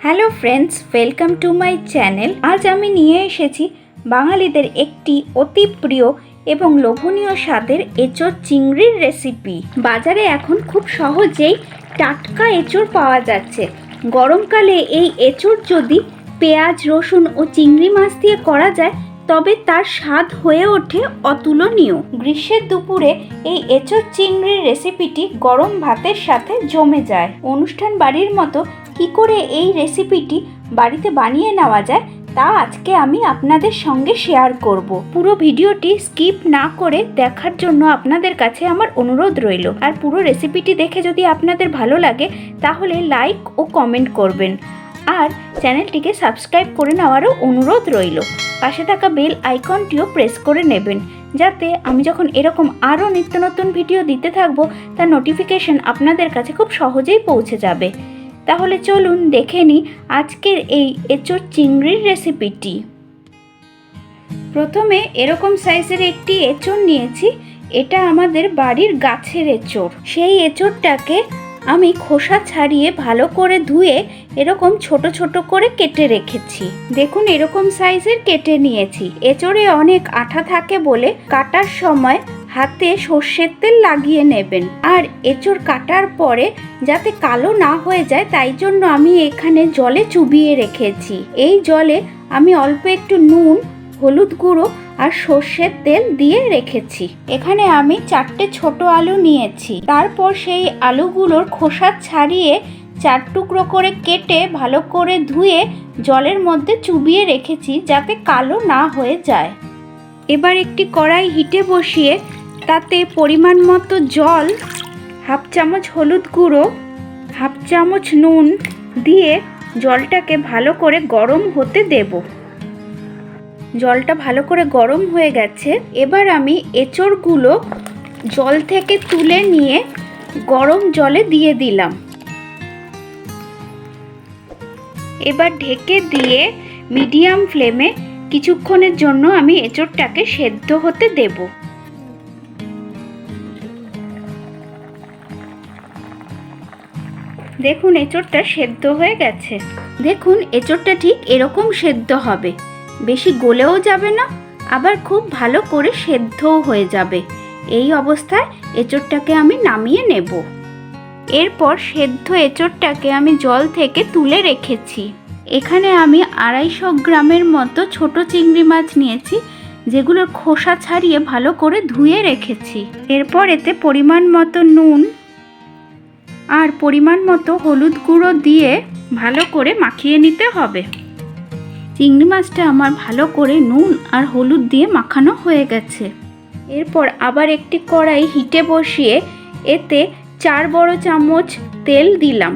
Hello friends, welcome to my channel. আজ আমি নিয়ে এসেছি বাঙালিদের একটি অতি প্রিয় এবং লোভনীয় স্বাদের এঁচোড় চিংড়ির রেসিপি। বাজারে এখন খুব সহজেই টাটকা এঁচোড় পাওয়া যাচ্ছে। গরমকালে এই এঁচোড় যদি পেঁয়াজ, রসুন ও চিংড়ি মাছ দিয়ে করা যায় তবে তার স্বাদ হয়ে ওঠে অতুলনীয়। গ্রীষ্মের দুপুরে এই এঁচোড় চিংড়ির রেসিপিটি গরম ভাতের সাথে জমে যায়। অনুষ্ঠান বাড়ির মতো কি করে এই রেসিপিটি বাড়িতে বানিয়ে নেওয়া যায় তা আজকে আমি আপনাদের সঙ্গে শেয়ার করব। পুরো ভিডিওটি স্কিপ না করে দেখার জন্য আপনাদের কাছে আমার অনুরোধ রইল। আর পুরো রেসিপিটি দেখে যদি আপনাদের ভালো লাগে তাহলে লাইক ও কমেন্ট করবেন, আর চ্যানেলটিকে সাবস্ক্রাইব করে নেওয়ারও অনুরোধ রইল। পাশে থাকা বেল আইকনটিও প্রেস করে নেবেন, যাতে আমি যখন এরকম আরও নিত্য নতুন ভিডিও দিতে থাকবো তার নোটিফিকেশন আপনাদের কাছে খুব সহজেই পৌঁছে যাবে। তাহলে চলুন দেখে নিই আজকের এই এঁচোড় চিংড়ির রেসিপিটি। প্রথমে এরকম সাইজের একটি এঁচোড় নিয়েছি। এটা আমাদের বাড়ির গাছের এঁচোড়। সেই এঁচোড়টাকে আমি খোসা ছাড়িয়ে ভালো করে ধুয়ে এরকম ছোট ছোট করে কেটে রেখেছি। দেখুন এরকম সাইজের কেটে নিয়েছি। এঁচোড়ে অনেক আঠা থাকে বলে কাটার সময় হাতে সর্ষের তেল লাগিয়ে নেবেন। আর এঁচোড় কাটার পরে যাতে কালো না হয়ে যায় তাই জন্য আমি এখানে জলে চুবিয়ে রেখেছি। এই জলে আমি অল্প একটু নুন, হলুদ গুঁড়ো আর সর্ষের তেল দিয়ে রেখেছি। এখানে আমি 4টে ছোট আলু নিয়েছি। তারপর সেই আলুগুলোর খোসা ছাড়িয়ে 4 টুকরো করে কেটে ভালো করে ধুয়ে জলের মধ্যে চুবিয়ে রেখেছি যাতে কালো না হয়ে যায়। এবার একটি কড়াই হিটে বসিয়ে তাতে পরিমাণ মতো জল, 1/2 চামচ হলুদ গুঁড়ো, 1/2 চামচ নুন দিয়ে জলটাকে ভালো করে গরম হতে দেব। জলটা ভালো করে গরম হয়ে গেছে। এবার আমি এঁচোড়গুলো জল থেকে তুলে নিয়ে গরম জলে দিয়ে দিলাম। এবার ঢেকে দিয়ে মিডিয়াম ফ্লেমে কিছুক্ষণের জন্য আমি এঁচোড়টাকে সেদ্ধ হতে দেব। দেখুন এঁচোড়টা সেদ্ধ হয়ে গেছে। দেখুন এঁচোড়টা ঠিক এরকম সেদ্ধ হবে, বেশি গলেও যাবে না, আবার খুব ভালো করে সেদ্ধও হয়ে যাবে। এই অবস্থায় এঁচোড়টাকে আমি নামিয়ে নেব। এরপর সেদ্ধ এঁচোড়টাকে আমি জল থেকে তুলে রেখেছি। এখানে আমি 250 গ্রামের মতো ছোট চিংড়ি মাছ নিয়েছি, যেগুলোর খোসা ছাড়িয়ে ভালো করে ধুয়ে রেখেছি। এরপর এতে পরিমাণ মতো নুন আর পরিমাণ মতো হলুদ গুঁড়ো দিয়ে ভালো করে মাখিয়ে নিতে হবে। চিংড়ি মাছটা আমার ভালো করে নুন আর হলুদ দিয়ে মাখানো হয়ে গেছে। এরপর আবার একটি কড়াই হিটে বসিয়ে এতে 4 বড় চামচ তেল দিলাম।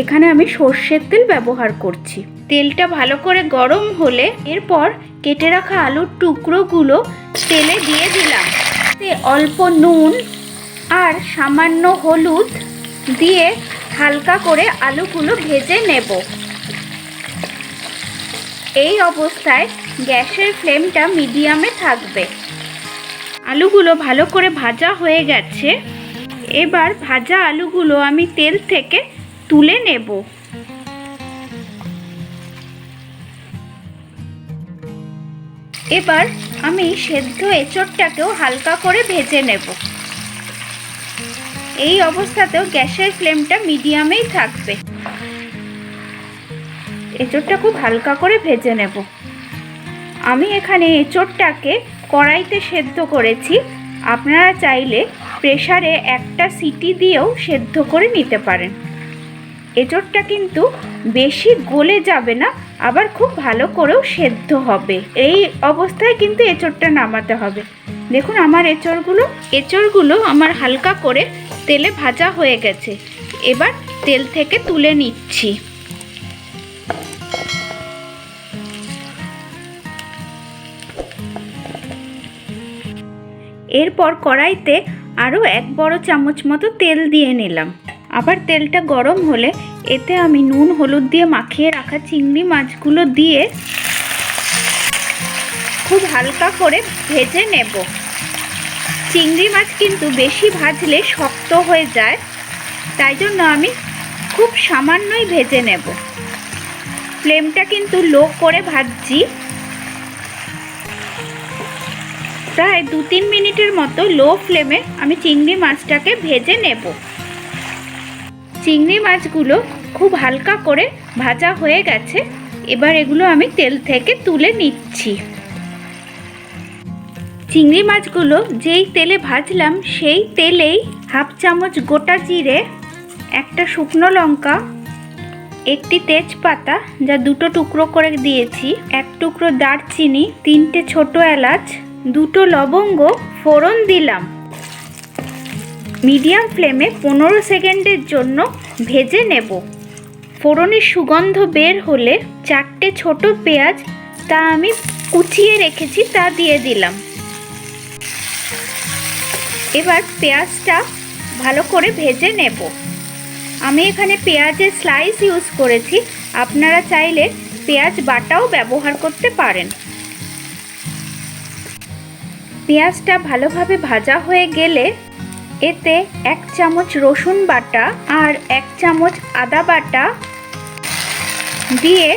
এখানে আমি সর্ষের তেল ব্যবহার করছি। তেলটা ভালো করে গরম হলে এরপর কেটে রাখা আলুর টুকরোগুলো তেলে দিয়ে দিলাম। অল্প নুন আর সামান্য হলুদ দিয়ে হালকা করে আলুগুলো ভেজে নেব। এই অবস্থায় গ্যাসের ফ্লেমটা মিডিয়ামে থাকবে। আলুগুলো ভালো করে ভাজা হয়ে গেছে। এবার ভাজা আলুগুলো আমি তেল থেকে তুলে নেব। এবার আমি সেদ্ধ এঁচোড়টাকেও হালকা করে ভেজে নেব। এই অবস্থাতেও গ্যাসের ফ্লেমটা মিডিয়ামেই থাকবে। এঁচোড়টা খুব হালকা করে ভেজে নেব। আমি এখানে এঁচোড়টাকে কড়াইতে সেদ্ধ করেছি। আপনারা চাইলে প্রেসারে একটা সিটি দিয়েও সেদ্ধ করে নিতে পারেন। এঁচোড়টা কিন্তু বেশি গলে যাবে না, আবার খুব ভালো করেও সেদ্ধ হবে। এই অবস্থায় কিন্তু এঁচোড়টা নামাতে হবে। দেখুন আমার এঁচোড়গুলো আমার হালকা করে তেলে ভাজা হয়ে গেছে। এবার তেল থেকে তুলে নিচ্ছি। এরপর কড়াইতে আরও 1 বড় চামচ মতো তেল দিয়ে নিলাম। আবার তেলটা গরম হলে এতে আমি নুন হলুদ দিয়ে মাখিয়ে রাখা চিংড়ি মাছগুলো দিয়ে খুব হালকা করে ভেজে নেব। চিংড়ি মাছ কিন্তু বেশি ভাজলে শক্ত হয়ে যায়, তাই জন্য আমি খুব সামান্যই ভেজে নেব। ফ্লেমটা কিন্তু লো করে ভাজছি। প্রায় 2-3 মিনিটের মতো লো ফ্লেমে আমি চিংড়ি মাছটাকে ভেজে নেব। চিংড়ি মাছগুলো খুব হালকা করে ভাজা হয়ে গেছে। এবার এগুলো আমি তেল থেকে তুলে নিচ্ছি। চিংড়ি মাছগুলো যেই তেলে ভাজলাম সেই তেলেই 1/2 চামচ গোটা জিরে, একটা শুকনো লঙ্কা, একটি তেজপাতা যা 2টো টুকরো করে দিয়েছি, 1 টুকরো দারচিনি, 3টে ছোট এলাচ, 2টো লবঙ্গ ফোড়ন দিলাম। মিডিয়াম ফ্লেমে 15 সেকেন্ডের জন্য ভেজে নেব। ফোড়নের সুগন্ধ বের হলে 4টে ছোট পেঁয়াজ, তা আমি কুচিয়ে রেখেছি, তা দিয়ে দিলাম। এবার পেঁয়াজটা ভালো করে ভেজে নেব। আমি এখানে পেঁয়াজের স্লাইস ইউজ করেছি, আপনারা চাইলে পেঁয়াজ বাটাও ব্যবহার করতে পারেন। পেঁয়াজটা ভালোভাবে ভাজা হয়ে গেলে এতে 1 চামচ রসুন বাটা আর 1 চামচ আদা বাটা দিয়ে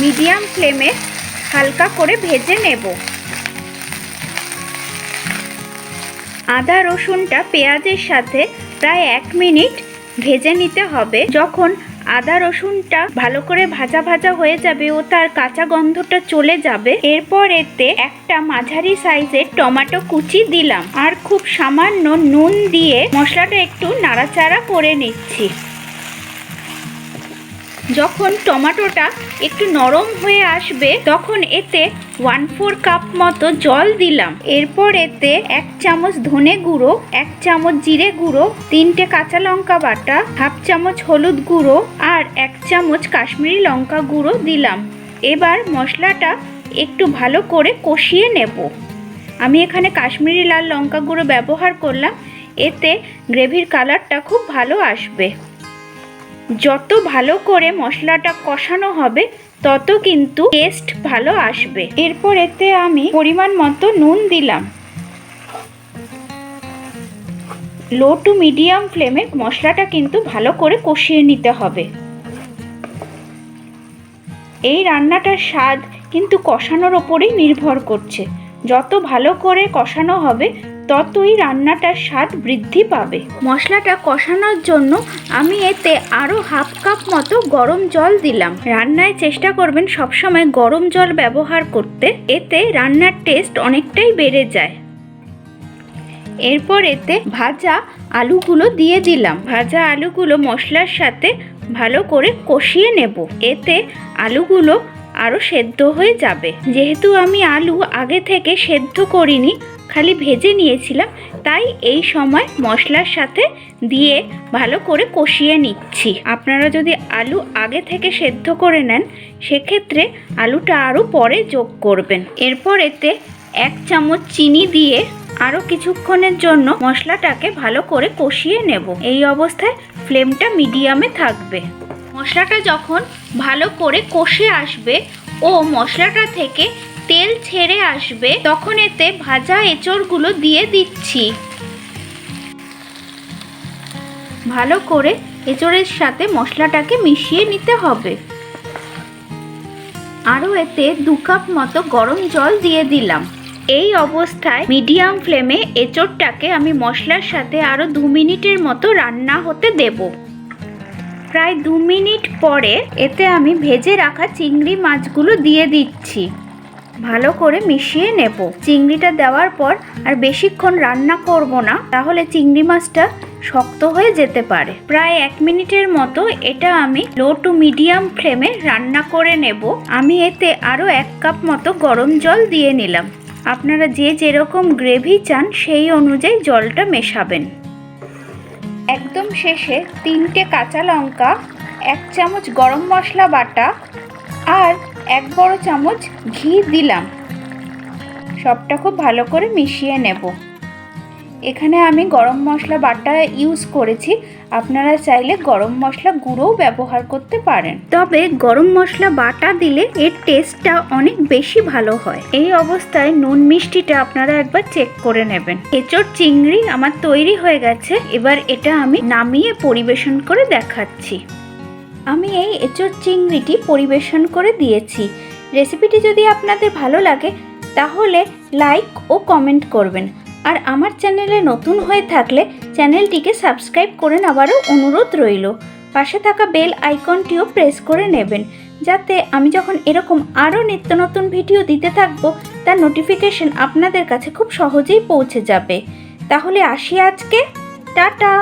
মিডিয়াম ফ্লেমে হালকা করে ভেজে নেব। আদা রসুনটা পেঁয়াজের সাথে প্রায় 1 মিনিট ভেজে নিতে হবে। যখন আদা রসুনটা ভালো করে ভাজা ভাজা হয়ে যাবে ও তার কাঁচা গন্ধটা চলে যাবে, এরপর এতে একটা মাঝারি সাইজের টমেটো কুচি দিলাম আর খুব সামান্য নুন দিয়ে মশলাটা একটু নাড়াচাড়া করে নিচ্ছি। যখন টমেটোটা একটু নরম হয়ে আসবে তখন এতে 1/4 কাপ মতো জল দিলাম। এরপর এতে 1 চামচ ধনে গুঁড়ো, 1 চামচ জিরে গুঁড়ো, 3টে কাঁচা লঙ্কা বাটা, 1/2 চামচ হলুদ গুঁড়ো আর 1 চামচ কাশ্মীরি লঙ্কা গুঁড়ো দিলাম। এবার মশলাটা একটু ভালো করে কষিয়ে নেব। আমি এখানে কাশ্মীরি লাল লঙ্কা গুঁড়ো ব্যবহার করলাম, এতে গ্রেভির কালারটা খুব ভালো আসবে। যত ভালো করে মশলাটা কষানো হবে তত কিন্তু টেস্ট ভালো আসবে। এরপর এতে আমি পরিমাণ মতো নুন দিলাম। লো টু মিডিয়াম ফ্লেমে মশলাটা কিন্তু ভালো করে কষিয়ে নিতে হবে। এই রান্নাটার স্বাদ কিন্তু কষানোর ওপরেই নির্ভর করছে। যত ভালো করে কষানো হবে ততই রান্নাটার স্বাদ বৃদ্ধি পাবে। মশলাটা কষানোর জন্য আমি এতে আরও 1/2 কাপ মতো গরম জল দিলাম। রান্নায় চেষ্টা করবেন সবসময় গরম জল ব্যবহার করতে, এতে রান্নার টেস্ট অনেকটাই বেড়ে যায়। এরপর এতে ভাজা আলুগুলো দিয়ে দিলাম। ভাজা আলুগুলো মশলার সাথে ভালো করে কষিয়ে নেব। এতে আলুগুলো আরও সেদ্ধ হয়ে যাবে। যেহেতু আমি আলু আগে থেকে সেদ্ধ করিনি, খালি ভেজে নিয়েছিলাম, তাই এই সময় মশলার সাথে দিয়ে ভালো করে কষিয়ে নিচ্ছি। আপনারা যদি আলু আগে থেকে সেদ্ধ করে নেন সেক্ষেত্রে আলুটা আরও পরে যোগ করবেন। এরপর এতে 1 চামচ চিনি দিয়ে আরও কিছুক্ষণের জন্য মশলাটাকে ভালো করে কষিয়ে নেব। এই অবস্থায় ফ্লেমটা মিডিয়ামে থাকবে। মশলাটা যখন ভালো করে কষে আসবে ও মশলাটা থেকে তেল ছেড়ে আসবে তখন এতে ভাজা এঁচড়গুলো দিয়ে দিচ্ছি। ভালো করে এঁচড়ের সাথে মশলাটাকে মিশিয়ে নিতে হবে। আরও এতে 2 কাপ মতো গরম জল দিয়ে দিলাম। এই অবস্থায় মিডিয়াম ফ্লেমে এঁচড়টাকে আমি মশলার সাথে আরও 2 মিনিটের মতো রান্না হতে দেব। প্রায় 2 মিনিট পরে এতে আমি ভেজে রাখা চিংড়ি মাছগুলো দিয়ে দিচ্ছি। ভালো করে মিশিয়ে নেব। চিংড়িটা দেওয়ার পর আর বেশিক্ষণ রান্না করব না, তাহলে চিংড়ি মাছটা শক্ত হয়ে যেতে পারে। প্রায় 1 মিনিটের মতো এটা আমি লো টু মিডিয়াম ফ্লেমে রান্না করে নেব। আমি এতে আরও 1 কাপ মতো গরম জল দিয়ে নিলাম। আপনারা যে যেরকম গ্রেভি চান সেই অনুযায়ী জলটা মেশাবেন। একদম শেষে 3টে কাঁচা লঙ্কা, 1 চামচ গরম মশলা বাটা আর 1 বড় চামচ ঘি দিলাম। সবটা খুব ভালো করে মিশিয়ে নেব। এখানে আমি গরম মশলা বাটা ইউজ করেছি, আপনারা চাইলে গরম মশলা গুঁড়োও ব্যবহার করতে পারেন। তবে গরম মশলা বাটা দিলে এর টেস্টটা অনেক বেশি ভালো হয়। এই অবস্থায় নুন মিষ্টিটা আপনারা একবার চেক করে নেবেন। এঁচড় চিংড়ি আমার তৈরি হয়ে গেছে। এবার এটা আমি নামিয়ে পরিবেশন করে দেখাচ্ছি। আমি এই এঁচোড় চিংড়িটি পরিবেশন করে দিয়েছি। রেসিপিটি যদি আপনাদের ভালো লাগে তাহলে লাইক ও কমেন্ট করবেন। আর আমার চ্যানেলে নতুন হয়ে থাকলে চ্যানেলটিকে সাবস্ক্রাইব করে নেওয়ারও অনুরোধ রইল। পাশে থাকা বেল আইকনটিও প্রেস করে নেবেন, যাতে আমি যখন এরকম আরও নিত্য নতুন ভিডিও দিতে থাকবো তার নোটিফিকেশন আপনাদের কাছে খুব সহজেই পৌঁছে যাবে। তাহলে আসি আজকে, টাটা।